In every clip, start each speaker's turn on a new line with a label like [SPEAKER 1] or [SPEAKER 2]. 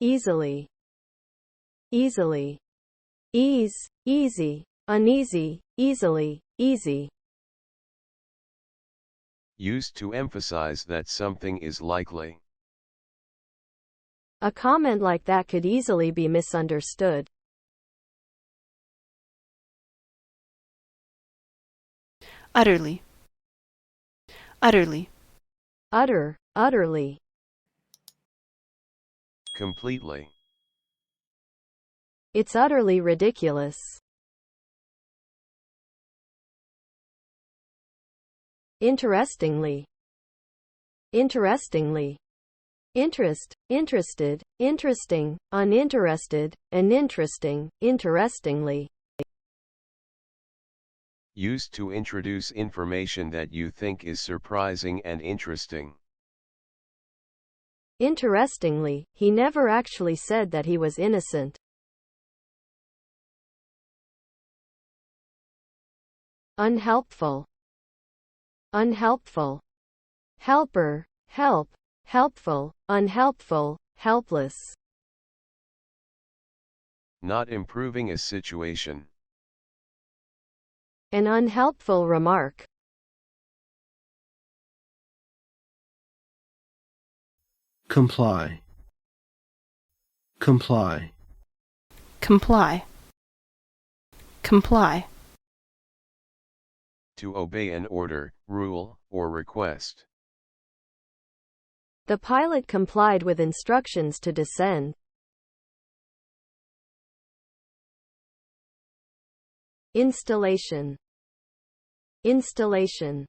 [SPEAKER 1] easily, easily, ease, easy, uneasy, easily, easy.
[SPEAKER 2] Used to emphasize that something is likely.
[SPEAKER 1] A comment like that could easily be misunderstood.
[SPEAKER 3] Utterly. Utterly.
[SPEAKER 1] Utter, utterly.
[SPEAKER 2] Completely.
[SPEAKER 1] It's utterly ridiculous. Interestingly. Interestingly. Interest, interested, interesting, uninterested, uninteresting, interestingly.
[SPEAKER 2] Used to introduce information that you think is surprising and interesting.
[SPEAKER 1] Interestingly, he never actually said that he was innocent. Unhelpful. Unhelpful. Helper, help, helpful, unhelpful, helpless.
[SPEAKER 2] Not improving a situation.
[SPEAKER 1] An unhelpful remark.
[SPEAKER 4] Comply. Comply.
[SPEAKER 3] Comply. Comply.
[SPEAKER 2] To obey an order, rule, or request.
[SPEAKER 1] The pilot complied with instructions to descend. Installation. Installation.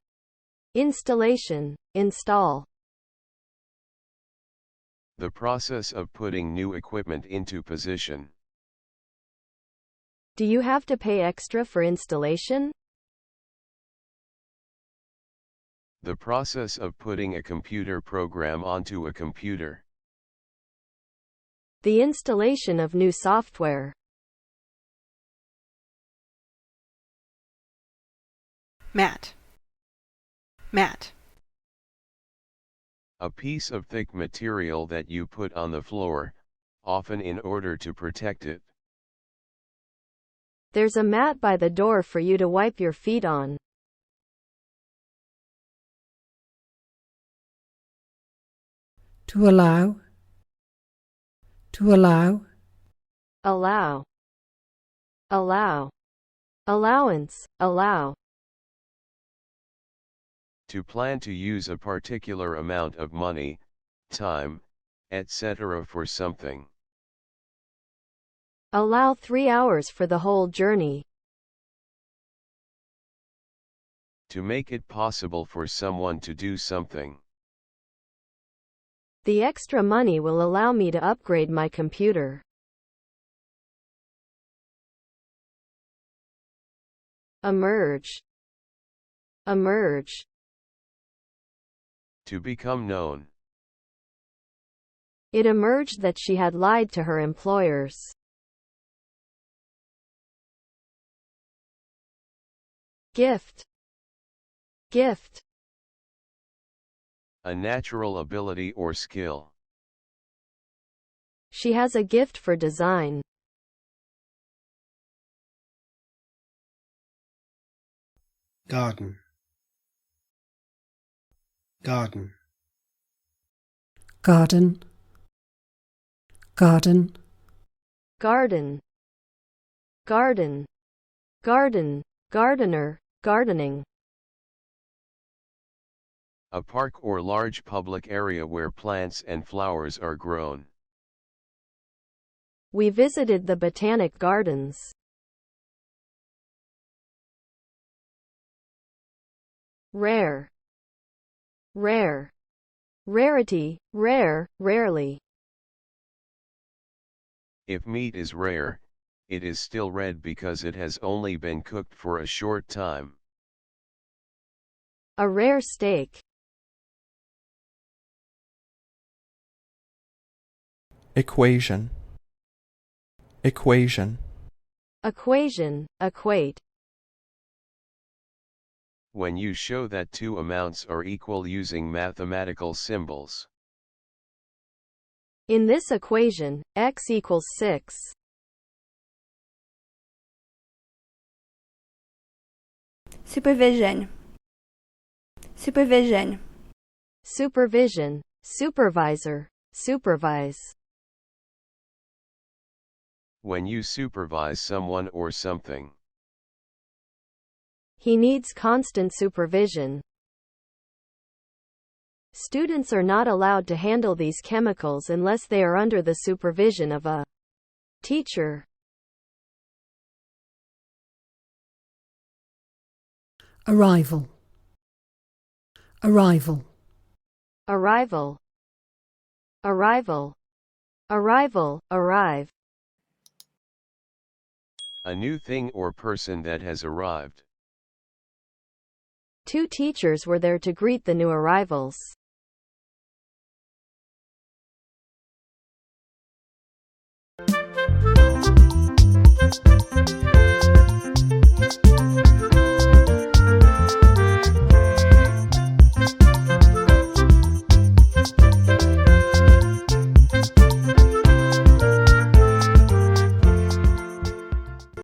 [SPEAKER 1] Installation, install.
[SPEAKER 2] The process of putting new equipment into position.
[SPEAKER 1] Do you have to pay extra for installation?
[SPEAKER 2] The process of putting a computer program onto a computer.
[SPEAKER 1] The installation of new software.
[SPEAKER 3] Mat. Mat.
[SPEAKER 2] A piece of thick material that you put on the floor, often in order to protect it.
[SPEAKER 1] There's a mat by the door for you to wipe your feet on.
[SPEAKER 5] To allow. To allow.
[SPEAKER 1] Allow. Allow. Allowance, allow.
[SPEAKER 2] To plan to use a particular amount of money, time, etc. for something.
[SPEAKER 1] Allow 3 hours for the whole journey.
[SPEAKER 2] To make it possible for someone to do something.
[SPEAKER 1] The extra money will allow me to upgrade my computer. Emerge. Emerge.
[SPEAKER 2] To become known.
[SPEAKER 1] It emerged that she had lied to her employers. Gift. Gift.
[SPEAKER 2] A natural ability or skill.
[SPEAKER 1] She has a gift for design.
[SPEAKER 4] Garden. Garden.
[SPEAKER 5] Garden. Garden.
[SPEAKER 1] Garden. Garden. Garden. Gardener. Gardening.
[SPEAKER 2] A park or large public area where plants and flowers are grown.
[SPEAKER 1] We visited the Botanic Gardens. Rare. Rare. Rarity, rare, rarely.
[SPEAKER 2] If meat is rare, it is still red because it has only been cooked for a short time.
[SPEAKER 1] A rare steak.
[SPEAKER 6] Equation. Equation.
[SPEAKER 1] Equation, equate.
[SPEAKER 2] When you show that two amounts are equal using mathematical symbols.
[SPEAKER 1] In this equation, x equals 6.
[SPEAKER 7] Supervision. Supervision.
[SPEAKER 1] Supervision, supervisor, supervise.
[SPEAKER 2] When you supervise someone or something.
[SPEAKER 1] He needs constant supervision. Students are not allowed to handle these chemicals unless they are under the supervision of a teacher.
[SPEAKER 5] Arrival. Arrival.
[SPEAKER 1] Arrival. Arrival. Arrival, arrive.
[SPEAKER 2] A new thing or person that has arrived.
[SPEAKER 1] 2 teachers were there to greet the new arrivals.